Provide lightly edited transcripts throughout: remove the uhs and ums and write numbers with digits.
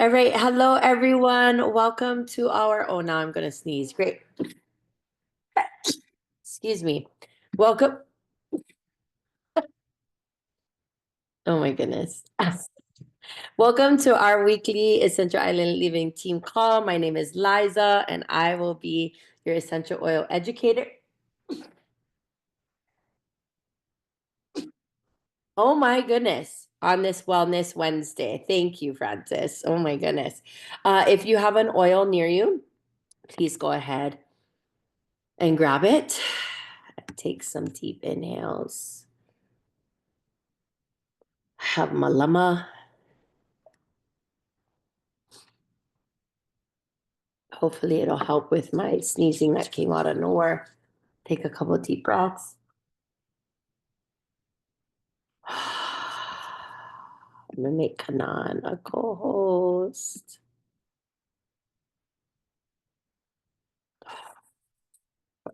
All right. Hello, everyone. Welcome to our. Oh, now I'm going to sneeze. Great. Excuse me. Welcome. Oh, my goodness. Welcome to our weekly Essential Island Living team call. My name is Liza, and I will be your essential oil educator. Oh, my goodness. On this Wellness Wednesday. Thank you, Francis. Oh, my goodness. If you have an oil near you, please go ahead and grab it. Take some deep inhales. Have malama. Hopefully it'll help with my sneezing that came out of nowhere. Take a couple deep breaths. I'm gonna make Kanan a co-host.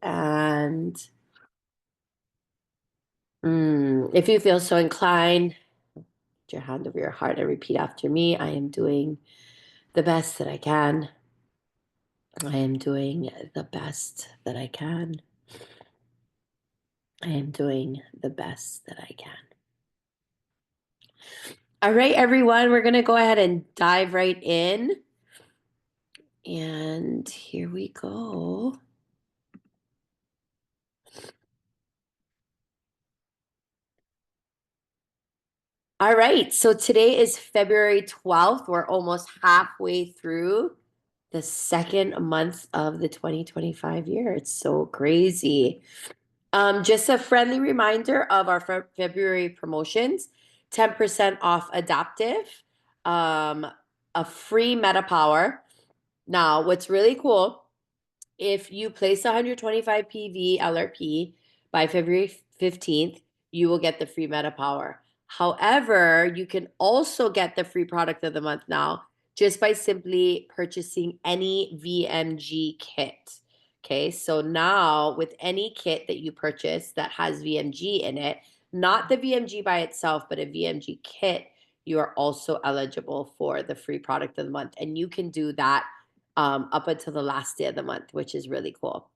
And if you feel so inclined, put your hand over your heart and repeat after me. I am doing the best that I can. I am doing the best that I can. I am doing the best that I can. All right, everyone, we're going to go ahead and dive right in. And here we go. All right, so today is February 12th. We're almost halfway through the second month of the 2025 year. It's so crazy. Just a friendly reminder of our February promotions: 10% off Adaptive, a free MetaPower. Now, what's really cool, if you place 125 PV LRP by February 15th, you will get the free MetaPower. However, you can also get the free product of the month now just by simply purchasing any VMG kit. Okay, so now with any kit that you purchase that has VMG in it, not the VMG by itself, but a VMG kit, you are also eligible for the free product of the month. And you can do that up until the last day of the month, which is really cool.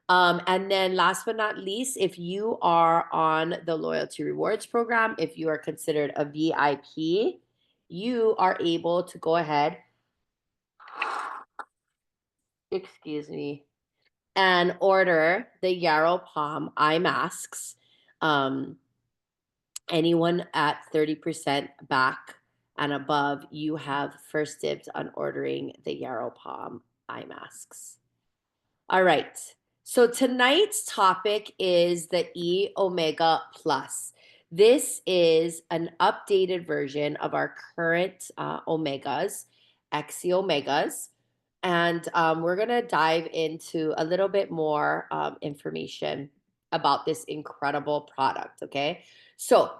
And then last but not least, if you are on the loyalty rewards program, if you are considered a VIP, you are able to go ahead, excuse me, and order the Yarrow Palm eye masks. Anyone at 30% back and above, you have first dibs on ordering the Yarrow Palm eye masks. All right. So tonight's topic is the E Omega Plus. This is an updated version of our current omegas, XE Omegas. And we're going to dive into a little bit more information about this incredible product. Okay. So,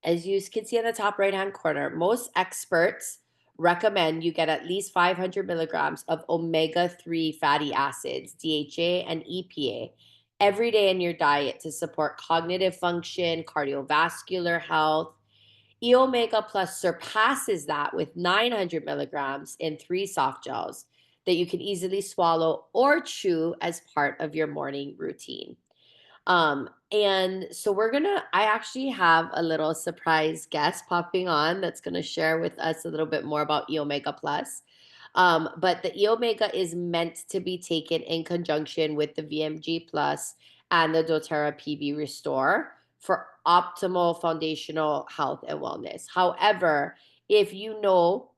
as you can see in the top right-hand corner, most experts recommend you get at least 500 milligrams of omega-3 fatty acids, DHA and EPA, every day in your diet to support cognitive function, cardiovascular health. E-Omega Plus surpasses that with 900 milligrams in 3 soft gels that you can easily swallow or chew as part of your morning routine. And so I actually have a little surprise guest popping on that's gonna share with us a little bit more about E Omega Plus. But the E Omega is meant to be taken in conjunction with the VMG Plus and the doTERRA PB Restore for optimal foundational health and wellness. However, if you know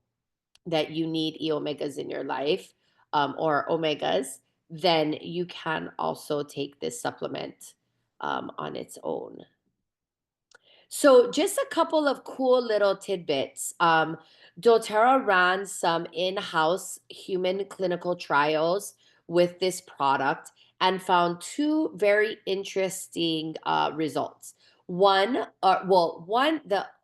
that you need E omegas in your life, or omegas, then you can also take this supplement on its own. So, just a couple of cool little tidbits. doTERRA ran some in house human clinical trials with this product and found two very interesting results. The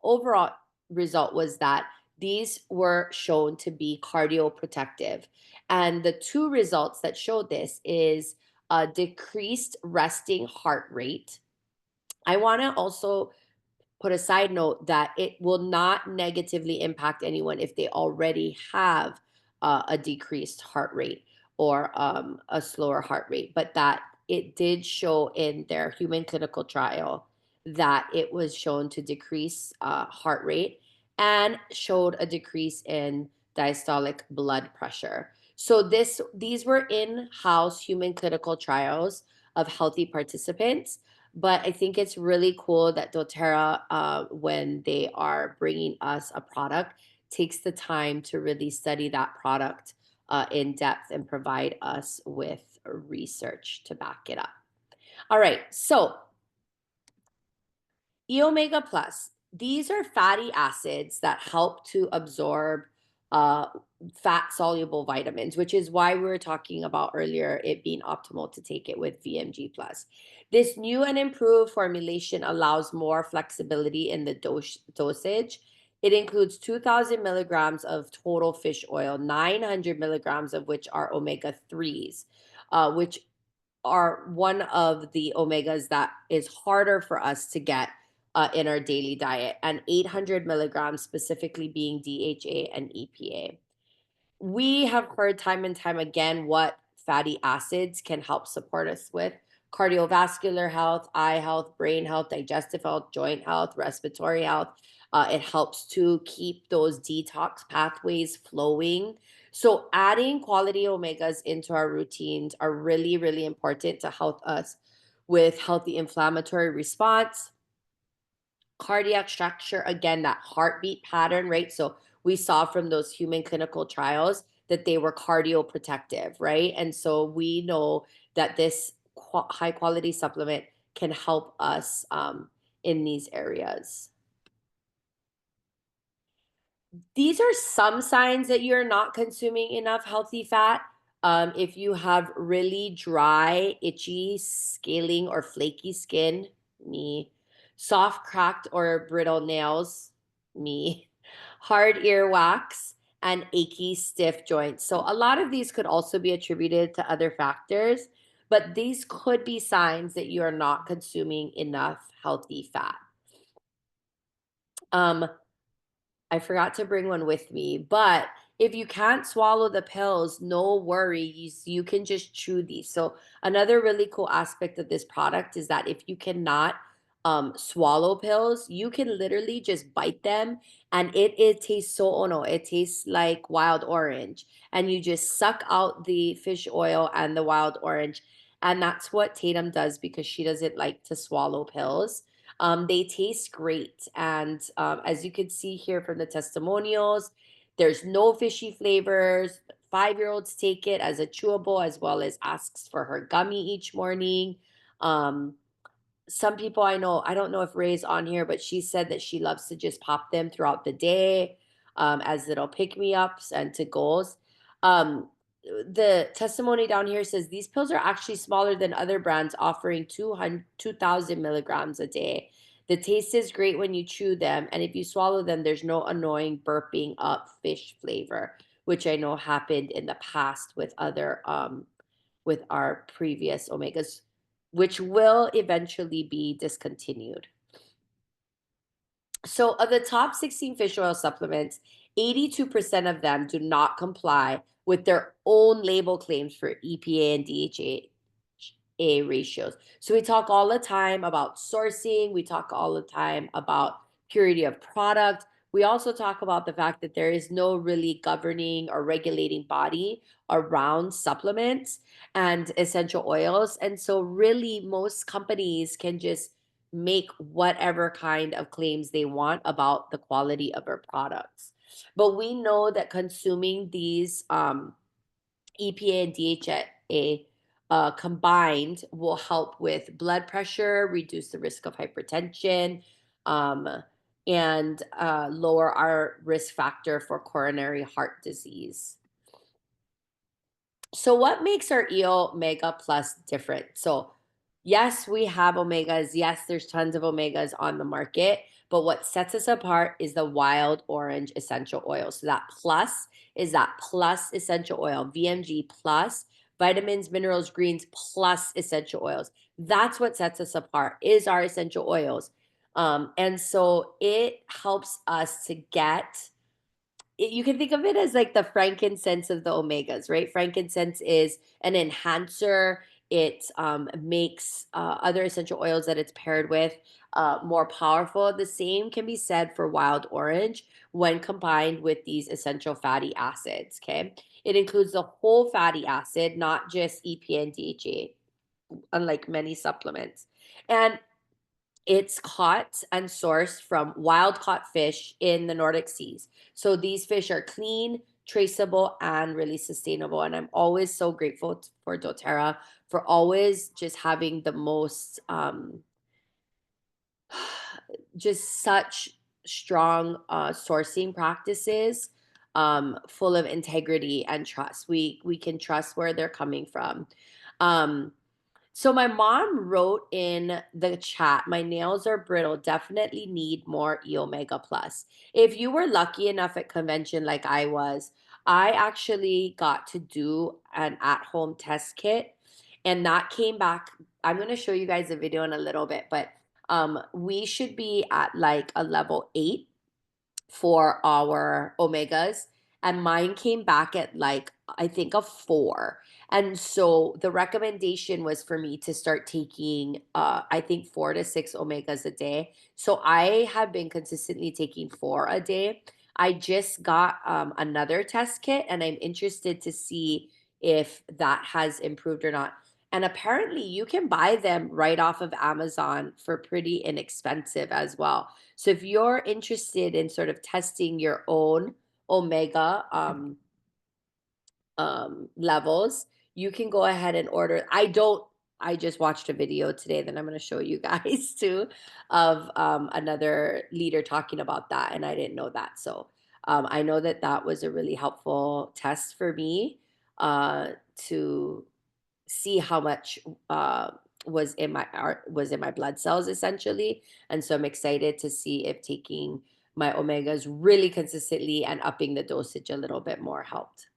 overall result was that these were shown to be cardioprotective. And the two results that showed this is a decreased resting heart rate. I want to also put a side note that it will not negatively impact anyone if they already have a decreased heart rate or a slower heart rate, but that it did show in their human clinical trial that it was shown to decrease heart rate and showed a decrease in diastolic blood pressure. So these were in-house human clinical trials of healthy participants, but I think it's really cool that doTERRA, when they are bringing us a product, takes the time to really study that product in depth and provide us with research to back it up. All right, so E omega plus, these are fatty acids that help to absorb uh, fat soluble vitamins, which is why we were talking about earlier it being optimal to take it with VMG plus. This new and improved formulation allows more flexibility in the dosage. It includes 2,000 milligrams of total fish oil, 900 milligrams of which are omega 3s, which are one of the omegas that is harder for us to get in our daily diet, and 800 milligrams specifically being DHA and EPA. We have heard time and time again what fatty acids can help support us with cardiovascular health, eye health, brain health, digestive health, joint health, respiratory health. It helps to keep those detox pathways flowing. So, adding quality omegas into our routines are really, really important to help us with healthy inflammatory response, cardiac structure, again, that heartbeat pattern, right? So we saw from those human clinical trials that they were cardioprotective, right? And so we know that this high quality supplement can help us in these areas. These are some signs that you're not consuming enough healthy fat. If you have really dry, itchy, scaling, or flaky skin, me. Soft, cracked, or brittle nails, me. Hard earwax, and achy, stiff joints. So, a lot of these could also be attributed to other factors, but these could be signs that you are not consuming enough healthy fat. Um, I forgot to bring one with me, but if you can't swallow the pills, no worries. You can just chew these. So another really cool aspect of this product is that if you cannot swallow pills, you can literally just bite them, and it tastes so oh no, it tastes like wild orange. And you just suck out the fish oil and the wild orange. And that's what Tatum does because she doesn't like to swallow pills. They taste great. And as you can see here from the testimonials, there's no fishy flavors. 5-year-olds take it as a chewable as well as asks for her gummy each morning. Um, some people I know, I don't know if Ray's on here, but she said that she loves to just pop them throughout the day as little pick me ups and to goals. Um, the testimony down here says these pills are actually smaller than other brands offering 2,000 milligrams a day. The taste is great when you chew them, and if you swallow them, there's no annoying burping up fish flavor, which I know happened in the past with our previous omegas, which will eventually be discontinued. So, of the top 16 fish oil supplements, 82% of them do not comply with their own label claims for EPA and DHA ratios. So, we talk all the time about sourcing, we talk all the time about purity of product. We also talk about the fact that there is no really governing or regulating body around supplements and essential oils. And so, really, most companies can just make whatever kind of claims they want about the quality of our products. But we know that consuming these EPA and DHA combined will help with blood pressure, reduce the risk of hypertension, um, and lower our risk factor for coronary heart disease. So, what makes our EO Mega Plus different? So, yes, we have omegas. Yes, there's tons of omegas on the market. But what sets us apart is the wild orange essential oil. So, that plus is that plus essential oil, VMG plus, vitamins, minerals, greens plus essential oils. That's what sets us apart is our essential oils. And so it helps us to get you can think of it as like the frankincense of the omegas, right? Frankincense is an enhancer. It makes other essential oils that it's paired with more powerful. The same can be said for wild orange when combined with these essential fatty acids. Okay. It includes the whole fatty acid, not just EPA and DHA, unlike many supplements. And it's caught and sourced from wild caught fish in the Nordic seas. So these fish are clean, traceable, and really sustainable. And I'm always so grateful for doTERRA for always just having the most, just such strong sourcing practices, full of integrity and trust. We can trust where they're coming from. Um, so my mom wrote in the chat, my nails are brittle, definitely need more E Omega Plus. If you were lucky enough at convention like I was, I actually got to do an at-home test kit and that came back. I'm going to show you guys a video in a little bit, but we should be at like a level 8 for our omegas, and mine came back at like I think a 4. And so the recommendation was for me to start taking I think 4 to 6 omegas a day. So I have been consistently taking 4 a day. I just got another test kit and I'm interested to see if that has improved or not. And apparently you can buy them right off of Amazon for pretty inexpensive as well. So if you're interested in sort of testing your own omega levels, you can go ahead and order. I just watched a video today that I'm going to show you guys too of another leader talking about that. And I didn't know that. So I know that that was a really helpful test for me to see how much was in my blood cells essentially. And so I'm excited to see if taking my omegas really consistently and upping the dosage a little bit more helped.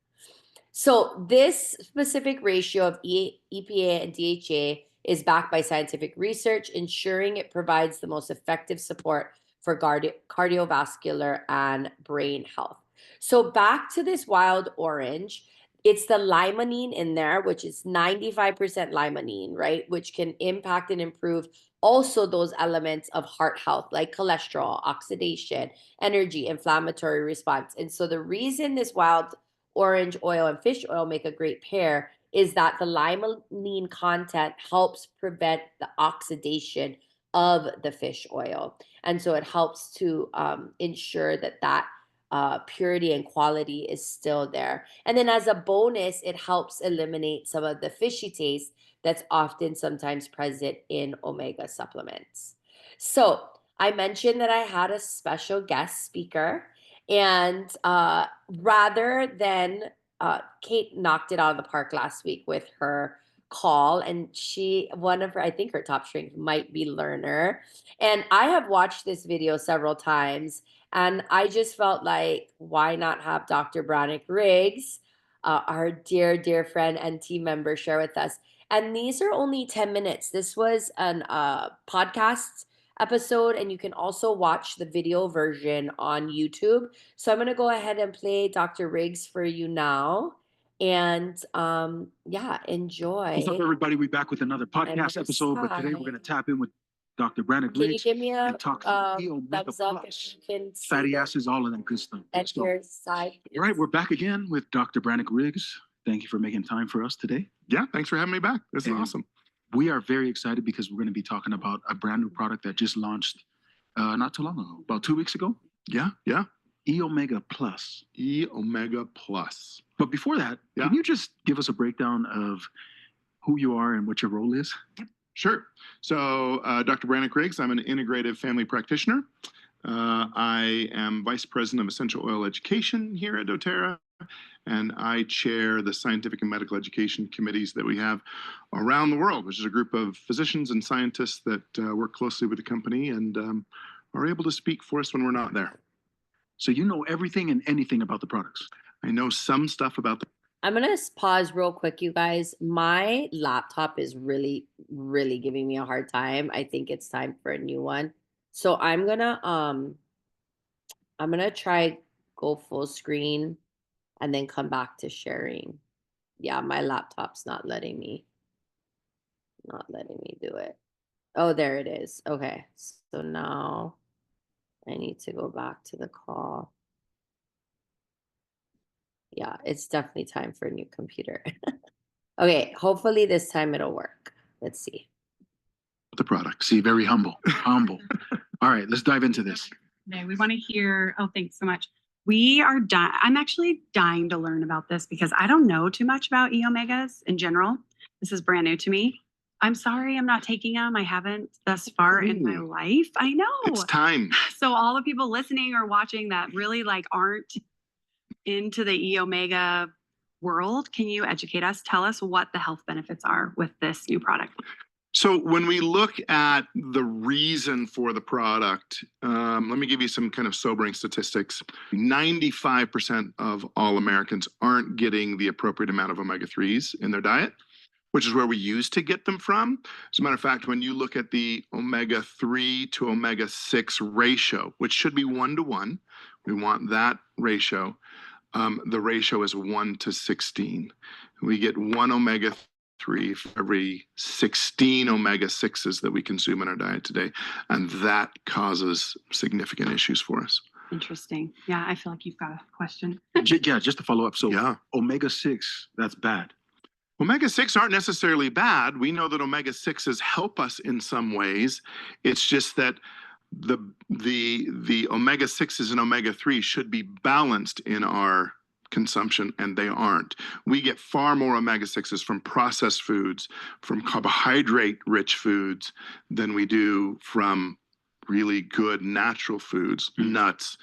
So this specific ratio of EPA and DHA is backed by scientific research, ensuring it provides the most effective support for cardiovascular and brain health. So back to this wild orange, it's the limonene in there, which is 95% limonene, right? Which can impact and improve also those elements of heart health, like cholesterol, oxidation, energy, inflammatory response. And so the reason this wild orange oil and fish oil make a great pair is that the limonene content helps prevent the oxidation of the fish oil. And so it helps to ensure that purity and quality is still there. And then as a bonus, it helps eliminate some of the fishy taste that's often sometimes present in omega supplements. So I mentioned that I had a special guest speaker, and rather than Kate knocked it out of the park last week with her call, and one of her, I think her top strength might be learner. And I have watched this video several times, and I just felt like, why not have Dr. Brannick Riggs, our dear, dear friend and team member, share with us? And these are only 10 minutes. This was an podcast episode, and you can also watch the video version on YouTube. So I'm going to go ahead and play Dr. Riggs for you now. And yeah, enjoy. What's up, everybody? We're back with another podcast episode, but today we're going to tap in with Dr. Brannick Can you Riggs give me a and talk Omega thumbs up if Plus, you can see fatty acids, all of that good stuff. at your side? All right, we're back again with Dr. Brannick Riggs. Thank you for making time for us today. Yeah, thanks for having me back. This is awesome. We are very excited because we're going to be talking about a brand new product that just launched not too long ago, about 2 weeks ago. Yeah. E Omega Plus. E Omega Plus. But before that, can you just give us a breakdown of who you are and what your role is? Sure. So, Dr. Brannick Riggs, I'm an integrative family practitioner. I am Vice President of Essential Oil Education here at doTERRA, and I chair the scientific and medical education committees that we have around the world, which is a group of physicians and scientists that work closely with the company and are able to speak for us when we're not there. So you know everything and anything about the products. I know some stuff about the. I'm going to pause real quick, you guys. My laptop is really, really giving me a hard time. I think it's time for a new one. So I'm gonna try go full screen and then come back to sharing. Yeah, my laptop's not letting me do it. Oh, there it is. Okay. So now I need to go back to the call. Yeah, it's definitely time for a new computer. Okay, hopefully this time it'll work. Let's see. The product. See, very humble. Humble. All right, let's dive into this. Today. We want to hear, oh, thanks so much. I'm actually dying to learn about this because I don't know too much about E-omegas in general. This is brand new to me. I'm sorry I'm not taking them. I haven't thus far in my life. I know. It's time. So all the people listening or watching that really like aren't into the E-omega world, can you educate us? Tell us what the health benefits are with this new product. So when we look at the reason for the product, let me give you some kind of sobering statistics. 95% of all Americans aren't getting the appropriate amount of omega-3s in their diet, which is where we used to get them from. As a matter of fact, when you look at the omega-3 to omega-6 ratio, which should be 1-to-1, we want that ratio. The ratio is 1-to-16. We get 1 omega-3 for every 16 omega-6s that we consume in our diet today. And that causes significant issues for us. Interesting. Yeah, I feel like you've got a question. Yeah, just to follow up. So Yeah. omega-6, that's bad. Omega-6 aren't necessarily bad. We know that omega-6s help us in some ways. It's just that the omega-6s and omega-3 should be balanced in our consumption, and they aren't. We get far more omega-6s from processed foods, from carbohydrate-rich foods, than we do from really good natural foods, nuts,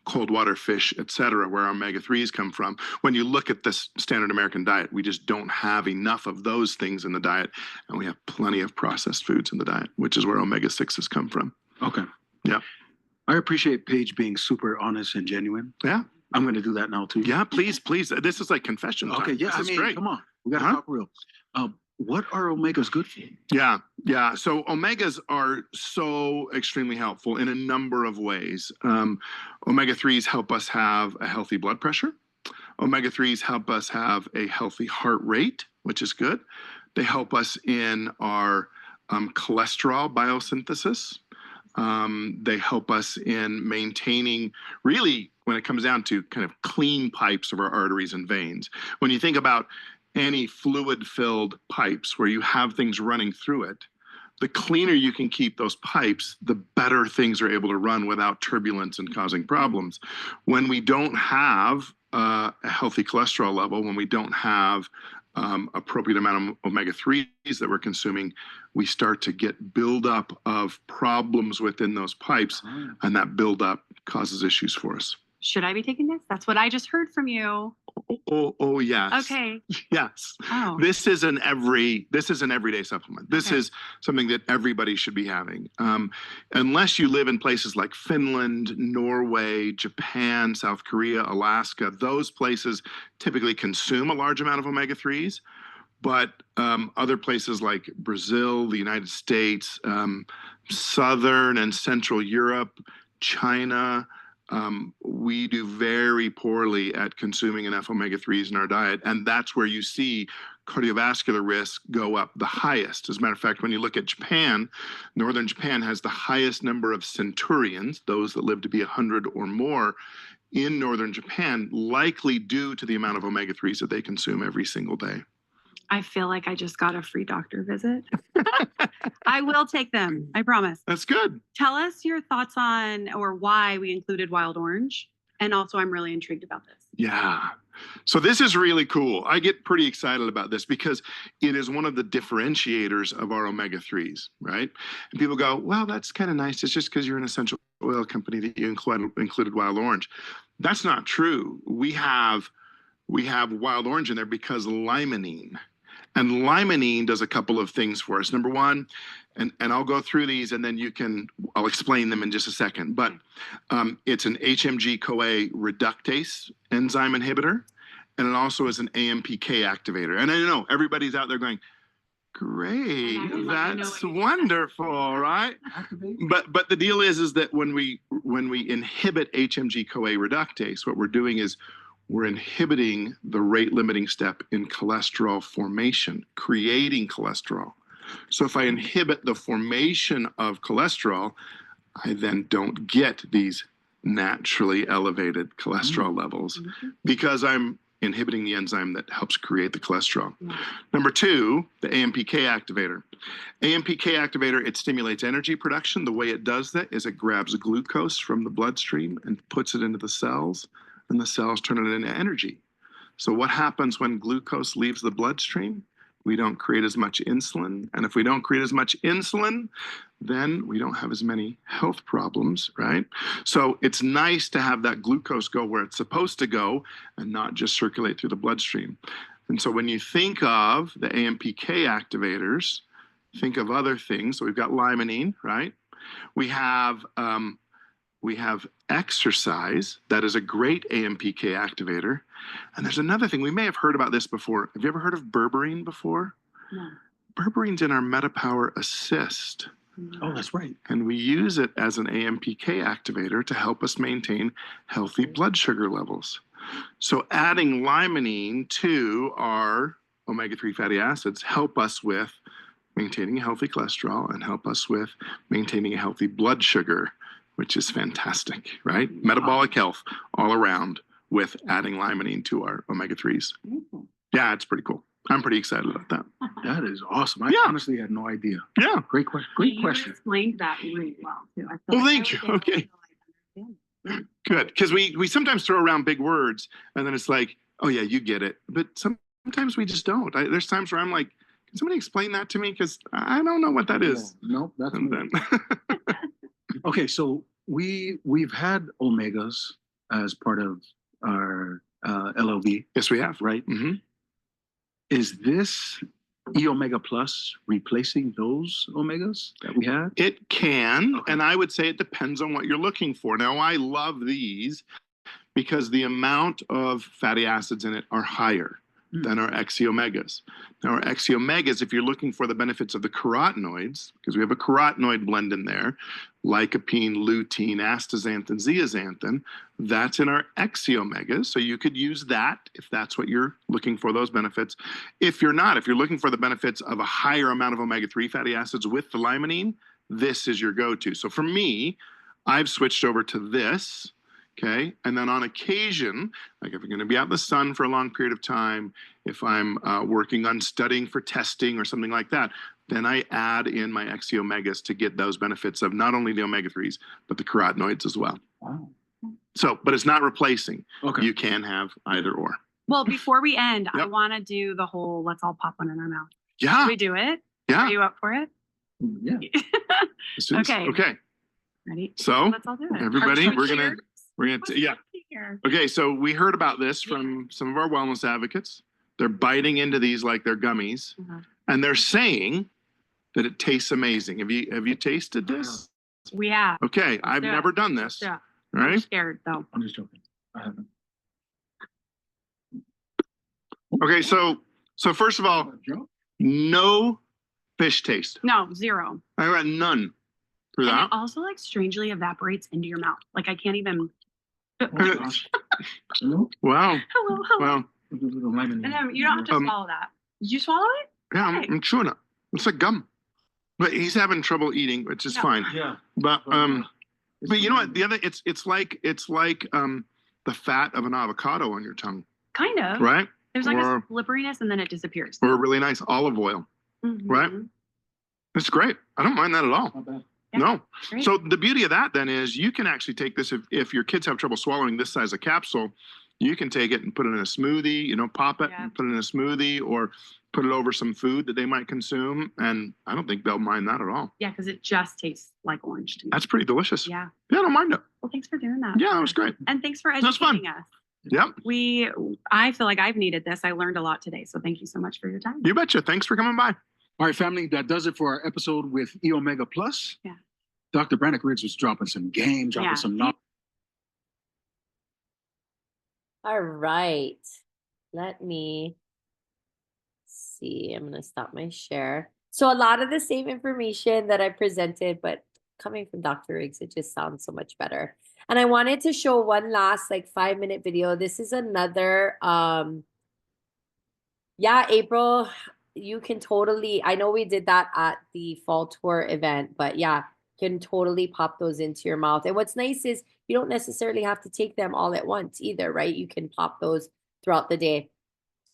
cold water fish, et cetera, where our omega-3s come from. When you look at this standard American diet, we just don't have enough of those things in the diet, and we have plenty of processed foods in the diet, which is where omega-6s come from. Okay. Yeah. I appreciate Paige being super honest and genuine. Yeah. I'm going to do that now too. Yeah, please, please. This is like confession time. Okay, yeah, This is great. come on. We got to talk real. What are omegas good for? Yeah, yeah. So omegas are so extremely helpful in a number of ways. Omega-3s help us have a healthy blood pressure. Omega-3s help us have a healthy heart rate, which is good. They help us in our cholesterol biosynthesis. They help us in maintaining, really, when it comes down to kind of clean pipes of our arteries and veins. When you think about any fluid-filled pipes where you have things running through it, the cleaner you can keep those pipes, the better things are able to run without turbulence and causing problems. When we don't have a healthy cholesterol level, when we don't have appropriate amount of omega-3s that we're consuming, we start to get buildup of problems within those pipes, and that buildup causes issues for us. Should I be taking this? That's what I just heard from you. Oh yes. Okay. Yes. Oh. This is an everyday supplement. This is something that everybody should be having. Unless you live in places like Finland, Norway, Japan, South Korea, Alaska, those places typically consume a large amount of omega-3s. But other places like Brazil, the United States, Southern and Central Europe, China, we do very poorly at consuming enough omega-3s in our diet. And that's where you see cardiovascular risk go up the highest. As a matter of fact, when you look at Japan, Northern Japan has the highest number of centurions, those that live to be 100 or more in Northern Japan, likely due to the amount of omega-3s that they consume every single day. I feel like I just got a free doctor visit. I will take them. I promise. That's good. Tell us your thoughts on or why we included wild orange. And also, I'm really intrigued about this. Yeah. So this is really cool. I get pretty excited about this because it is one of the differentiators of our omega-3s, right? And people go, well, that's kind of nice. It's just because you're an essential oil company that you included wild orange. That's not true. We have wild orange in there because limonene. And limonene does a couple of things for us. Number one, and I'll go through these and then I'll explain them in just a second. But it's an HMG-CoA reductase enzyme inhibitor, and it also is an AMPK activator. And I know everybody's out there going, Great. And I can let you know That's what you wonderful, right? But the deal is that when we inhibit HMG-CoA reductase, what we're doing is we're inhibiting the rate limiting step in cholesterol formation, creating cholesterol. So if I inhibit the formation of cholesterol, I then don't get these naturally elevated cholesterol levels because I'm inhibiting the enzyme that helps create the cholesterol. Yeah. Number two, the AMPK activator. AMPK activator, it stimulates energy production. The way it does that is it grabs glucose from the bloodstream and puts it into the cells, and the cells turn it into energy. So what happens when glucose leaves the bloodstream? We don't create as much insulin. And if we don't create as much insulin, then we don't have as many health problems, right? So it's nice to have that glucose go where it's supposed to go and not just circulate through the bloodstream. And so when you think of the AMPK activators, think of other things. So we've got limonene, right? We have exercise. That is a great AMPK activator. And there's another thing. We may have heard about this before. Have you ever heard of berberine before? No. Berberine's in our MetaPower Assist. Oh, that's right. And we use it as an AMPK activator to help us maintain healthy blood sugar levels. So adding limonene to our omega-3 fatty acids help us with maintaining a healthy cholesterol and help us with maintaining a healthy blood sugar, which is fantastic, right? Metabolic health all around with adding limonene to our omega-3s. Yeah, it's pretty cool. I'm pretty excited about that. That is awesome. I Yeah. honestly had no idea. Yeah. Great question. Great You question. explained that really well too. I feel Well, like I thank you. was able to, Okay. like, understand. Good. Because we sometimes throw around big words and then it's like, oh, yeah, you get it. But sometimes we just don't. There's times where I'm like, can somebody explain that to me? Because I don't know what that is. No, that's And me. then, Okay, so we've had omegas as part of our LLV, yes, we have. right? hmm Is this E Omega Plus replacing those omegas that we had? It can, Okay. and I would say it depends on what you're looking for. Now, I love these because the amount of fatty acids in it are higher than our XE omegas. Now, our XE omegas, if you're looking for the benefits of the carotenoids, because we have a carotenoid blend in there, lycopene, lutein, astaxanthin, zeaxanthin, that's in our XE omegas. So you could use that if that's what you're looking for, those benefits. If you're not, if you're looking for the benefits of a higher amount of omega-3 fatty acids with the limonene, this is your go-to. So for me, I've switched over to this. Okay. And then on occasion, like if I'm going to be out in the sun for a long period of time, if I'm working on studying for testing or something like that, then I add in my XE omegas to get those benefits of not only the omega-3s, but the carotenoids as well. Wow. So, but it's not replacing. Okay. You can have either or. Well, before we end, I Yep. want to do the whole let's all pop one in our mouth. Yeah. Should we do it? Are Yeah. you up for it? Yeah. Let's do this. Okay. Okay. Ready? So Let's all do it. everybody, Are we we're gonna- cheered? yeah. Here. Okay. So we heard about this from some of our wellness advocates. They're biting into these like they're gummies, Uh-huh. and they're saying that it tastes amazing. Have you tasted this? We have. Okay, I've do it. never done this. Yeah. All I'm right. scared though. I'm just joking. I haven't. Okay, so first of all, no fish taste. No, zero. I got none for And that. it also like strangely evaporates into your mouth. Like I can't even. Oh, gosh. Hello? Wow. Hello, hello. Well, And then you don't have to swallow that. Did you swallow it? yeah, Okay. I'm chewing it. It's like gum. But he's having trouble eating, which is Yeah. fine. Yeah. But but you know what? The other it's like the fat of an avocado on your tongue, Kind of. right? There's like Or- a slipperiness and then it disappears. Or really nice olive oil. right? Mhm. It's great. I don't mind that at all. Not bad. Yeah. No. Great. So the beauty of that then is you can actually take this if your kids have trouble swallowing this size of capsule, you can take it and put it in a smoothie, pop it Yeah. and put it in a smoothie or put it over some food that they might consume. And I don't think they'll mind that at all. Yeah, because it just tastes like orange to me. That's pretty delicious. Yeah. Yeah, I don't mind it. Well, thanks for doing that. Yeah, that was great. And thanks for That's fun. educating us. Yep. I feel like I've needed this. I learned a lot today. So thank you so much for your time. You betcha. Thanks for coming by. All right, family, that does it for our episode with E Omega Plus. Yeah. Dr. Brannick Riggs was dropping some game, dropping Yeah. some knowledge. All right. Let me see. I'm gonna stop my share. So a lot of the same information that I presented, but coming from Dr. Riggs, it just sounds so much better. And I wanted to show one last like 5-minute video. This is another yeah, April, you can totally, I know we did that at the fall tour event, but yeah, can totally pop those into your mouth. And what's nice is you don't necessarily have to take them all at once either, right? You can pop those throughout the day.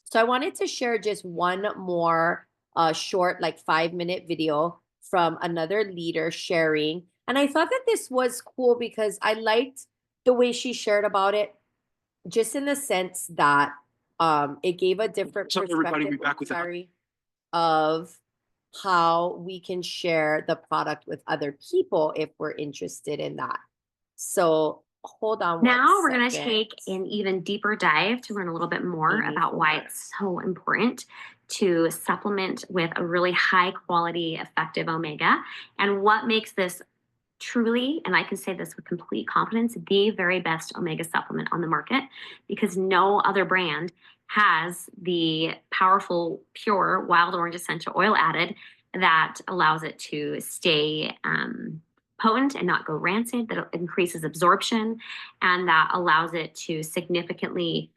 So I wanted to share just one more short, like 5-minute video from another leader sharing. And I thought that this was cool because I liked the way she shared about it, just in the sense that it gave a different So everybody, perspective, we back with that. sorry, of how we can share the product with other people if we're interested in that. So hold on one Now we're going to second. take an even deeper dive to learn a little bit more Amy about why Fuller. it's so important to supplement with a really high quality, effective omega, and what makes this truly, and I can say this with complete confidence, the very best omega supplement on the market, because no other brand has the powerful, pure wild orange essential oil added that allows it to stay potent and not go rancid, that increases absorption, and that allows it to significantly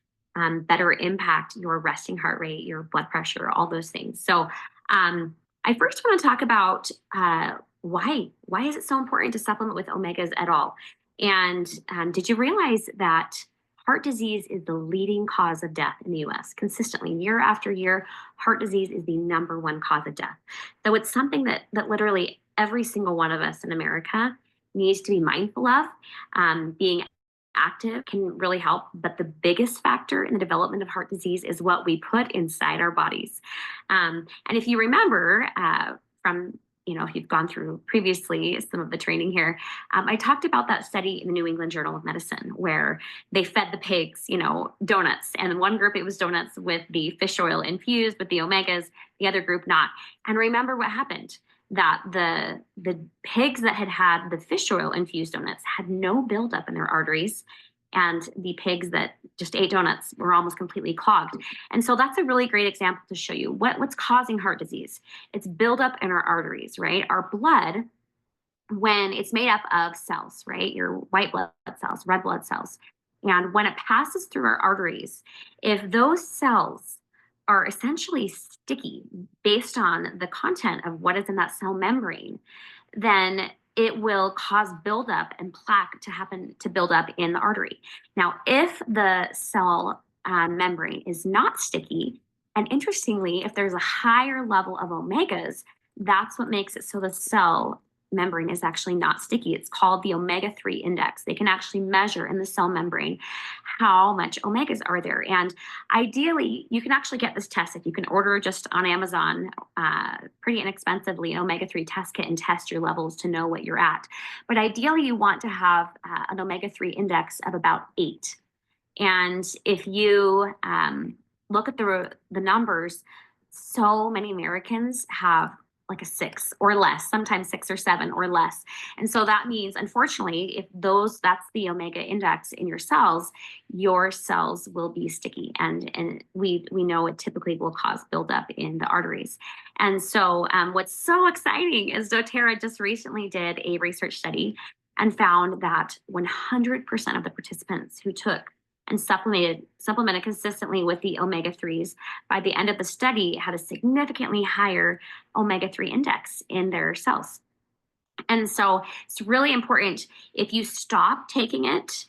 better impact your resting heart rate, your blood pressure, all those things. So I first want to talk about why is it so important to supplement with omegas at all? And did you realize that heart disease is the leading cause of death in the US? Consistently, year after year, heart disease is the #1 cause of death. So it's something that literally every single one of us in America needs to be mindful of. Being active can really help, but the biggest factor in the development of heart disease is what we put inside our bodies. And if you remember from, if you've gone through previously some of the training here, I talked about that study in the New England Journal of Medicine where they fed the pigs, donuts. And in one group, it was donuts with the fish oil infused with the omegas, the other group not. And remember what happened? That the pigs that had the fish oil infused donuts had no buildup in their arteries, and the pigs that just ate donuts were almost completely clogged. And so that's a really great example to show you what's causing heart disease. It's buildup in our arteries, right? Our blood, when it's made up of cells, right? Your white blood cells, red blood cells. And when it passes through our arteries, if those cells are essentially sticky based on the content of what is in that cell membrane, then it will cause buildup and plaque to build up in the artery. Now, if the cell membrane is not sticky, and interestingly, if there's a higher level of omegas, that's what makes it so the cell membrane is actually not sticky. It's called the omega-3 index. They can actually measure in the cell membrane how much omegas are there. And ideally, you can actually get this test if you can order just on Amazon pretty inexpensively an omega-3 test kit and test your levels to know what you're at. But ideally, you want to have an omega-3 index of about 8. And if you look at the numbers, so many Americans have like a 6 or less, sometimes 6 or 7 or less. And so that means, unfortunately, if that's the omega index in your cells will be sticky. And we know it typically will cause buildup in the arteries. And so what's so exciting is doTERRA just recently did a research study and found that 100% of the participants who took and supplemented consistently with the omega-3s, by the end of the study, had a significantly higher omega-3 index in their cells. And so it's really important. If you stop taking it,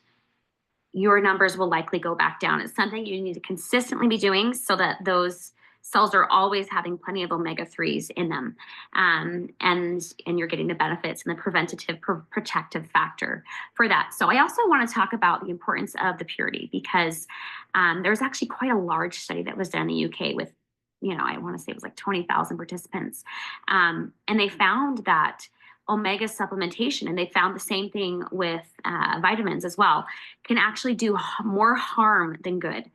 your numbers will likely go back down. It's something you need to consistently be doing so that those cells are always having plenty of omega-3s in them, and you're getting the benefits and the preventative protective factor for that. So I also want to talk about the importance of the purity, because there's actually quite a large study that was done in the UK with, I want to say it was like 20,000 participants, and they found that omega supplementation, and they found the same thing with vitamins as well, can actually do more harm than good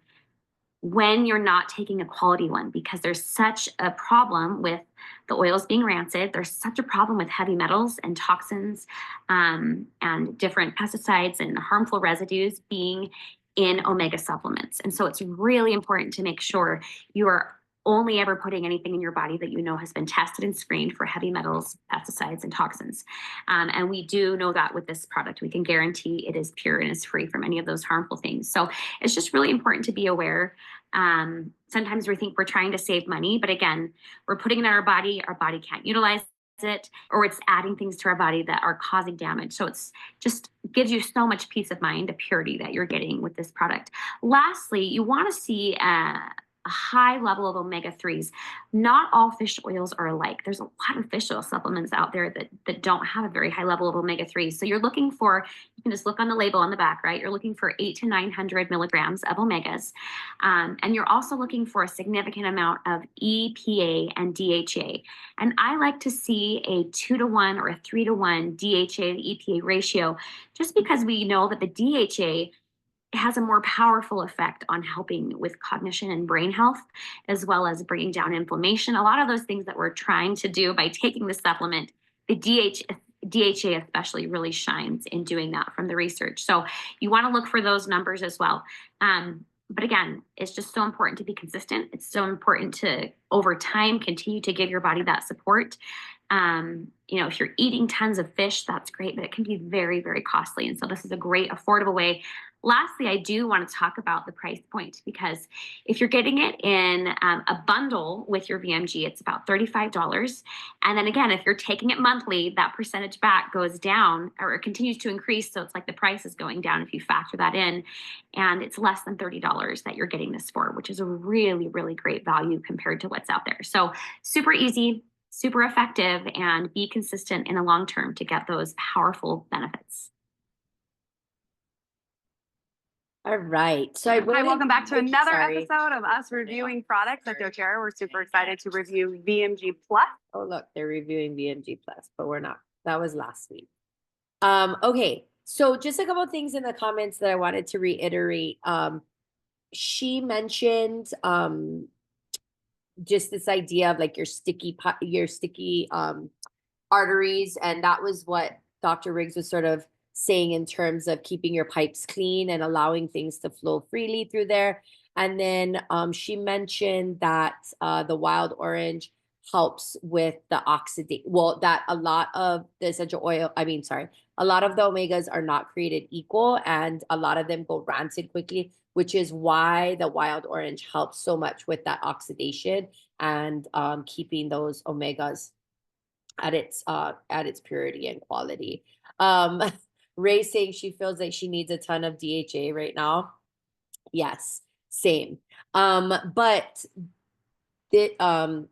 when you're not taking a quality one, because there's such a problem with the oils being rancid. There's such a problem with heavy metals and toxins and different pesticides and harmful residues being in omega supplements. And so it's really important to make sure you are only ever putting anything in your body that you know has been tested and screened for heavy metals, pesticides, and toxins. And we do know that with this product, we can guarantee it is pure and is free from any of those harmful things. So it's just really important to be aware. Sometimes we think we're trying to save money, but again, we're putting it in our body can't utilize it, or it's adding things to our body that are causing damage. So it's just gives you so much peace of mind, the purity that you're getting with this product. Lastly, you want to see a high level of omega-3s. Not all fish oils are alike. There's a lot of fish oil supplements out there that don't have a very high level of omega-3s. So you're looking for, you can just look on the label on the back, right? You're looking for 800 to 900 milligrams of omegas. And you're also looking for a significant amount of EPA and DHA. And I like to see a 2-to-1 or a 3-to-1 DHA to EPA ratio, just because we know that the DHA has a more powerful effect on helping with cognition and brain health, as well as bringing down inflammation. A lot of those things that we're trying to do by taking the supplement, the DHA especially really shines in doing that from the research. So you want to look for those numbers as well. But again, it's just so important to be consistent. It's so important to, over time, continue to give your body that support. If you're eating tons of fish, that's great, but it can be very, very costly. And so this is a great, affordable way. Lastly, I do want to talk about the price point, because if you're getting it in a bundle with your VMG, it's about $35. And then again, if you're taking it monthly, that percentage back goes down, or it continues to increase. So it's like the price is going down if you factor that in. And it's less than $30 that you're getting this for, which is a really, really great value compared to what's out there. So super easy, super effective, and be consistent in the long term to get those powerful benefits. All right. So Hi, welcome back to another Sorry. episode of us reviewing products at doTERRA. We're super excited to review VMG Plus. Oh, look, they're reviewing VMG Plus, but we're not. That was last week. Okay. So just a couple of things in the comments that I wanted to reiterate. She mentioned just this idea of like your sticky arteries, and that was what Dr. Riggs was sort of saying in terms of keeping your pipes clean and allowing things to flow freely through there. And then she mentioned that the wild orange helps with the oxidate. Well, that a lot of the essential oil, a lot of the omegas are not created equal, and a lot of them go rancid quickly, which is why the wild orange helps so much with that oxidation and keeping those omegas at its purity and quality. Ray saying she feels like she needs a ton of DHA right now. Yes, same. But oh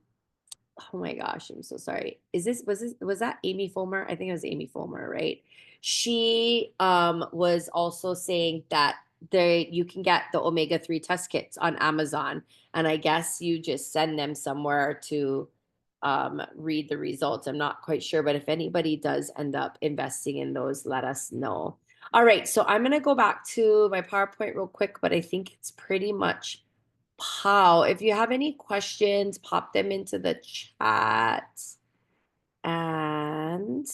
my gosh, I'm so sorry. Was that Amy Fulmer? I think it was Amy Fulmer, right? She was also saying that you can get the omega-3 test kits on Amazon, and I guess you just send them somewhere to read the results. I'm not quite sure, but if anybody does end up investing in those, let us know. All right, so I'm going to go back to my PowerPoint real quick, but I think it's pretty much how. If you have any questions, pop them into the chat. And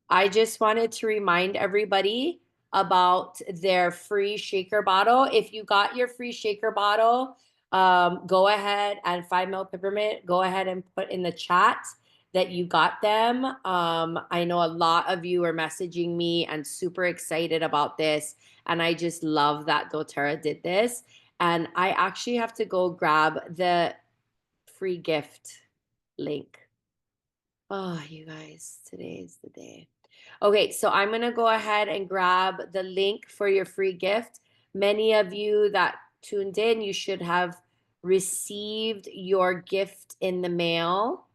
I just wanted to remind everybody about their free shaker bottle. If you got your free shaker bottle, go ahead, and 5 ml peppermint, go ahead and put in the chat that you got them. I know a lot of you are messaging me and super excited about this, and I just love that doTERRA did this. And I actually have to go grab the free gift link. Oh, you guys, today is the day. Okay, so I'm going to go ahead and grab the link for your free gift. Many of you that tuned in, you should have received your gift in the mail.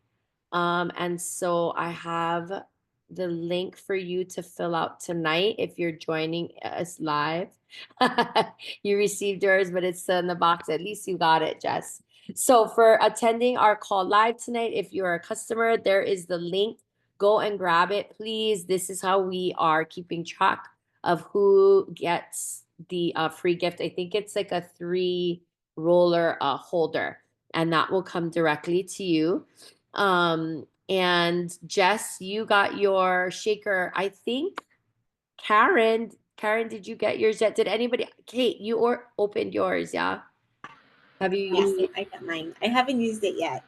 And so I have the link for you to fill out tonight if you're joining us live. You received yours, but it's still in the box. At least you got it, Jess. So for attending our call live tonight, if you're a customer, there is the link. Go and grab it, please. This is how we are keeping track of who gets the free gift. I think it's like a 3-roller holder, and that will come directly to you. And Jess, you got your shaker. I think Karen, did you get yours yet? Did anybody? Kate, you opened yours, yeah? Have you Yes, used it? I got mine. I haven't used it yet,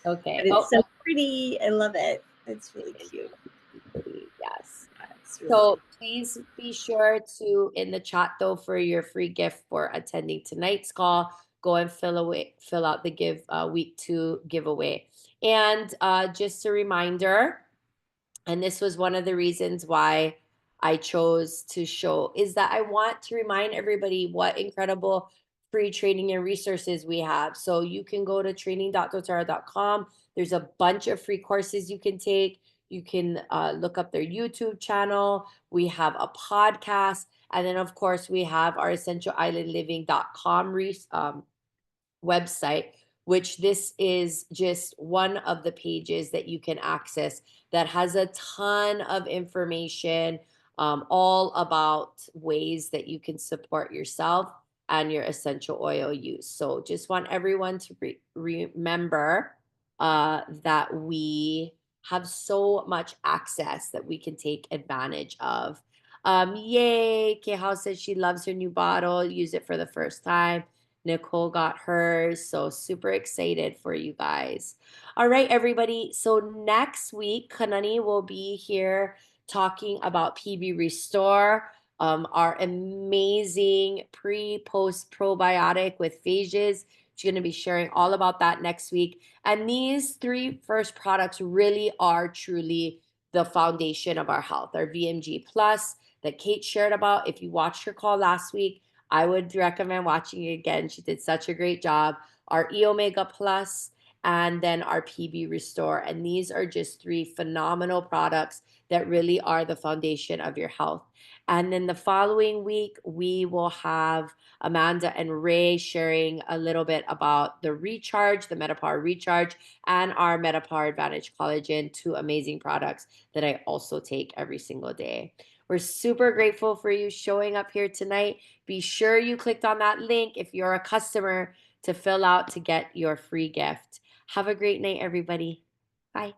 Okay. but it's so pretty. I love it. It's really cute. Yes. It's really So please be sure to, in the chat though, for your free gift for attending tonight's call, go and fill out the week 2 giveaway. And just a reminder, and this was one of the reasons why I chose to show, is that I want to remind everybody what incredible free training and resources we have. So you can go to training.doterra.com. There's a bunch of free courses you can take. You can look up their YouTube channel. We have a podcast. And then, of course, we have our essentialislandliving.com website, which this is just one of the pages that you can access that has a ton of information, all about ways that you can support yourself and your essential oil use. So just want everyone to remember that we have so much access that we can take advantage of. Yay! Kehao says she loves her new bottle, use it for the first time. Nicole got hers, so super excited for you guys. All right, everybody. So next week, Kanani will be here talking about PB Restore, our amazing pre-post probiotic with phages. She's going to be sharing all about that next week. And these 3 first products really are truly the foundation of our health. Our VMG Plus that Kate shared about. If you watched her call last week, I would recommend watching it again. She did such a great job. Our E Omega Plus and then our PB Restore. And these are just 3 phenomenal products that really are the foundation of your health. And then the following week, we will have Amanda and Ray sharing a little bit about the Recharge, the MetaPower Recharge, and our MetaPower Advantage Collagen, 2 amazing products that I also take every single day. We're super grateful for you showing up here tonight. Be sure you clicked on that link if you're a customer to fill out to get your free gift. Have a great night, everybody. Bye.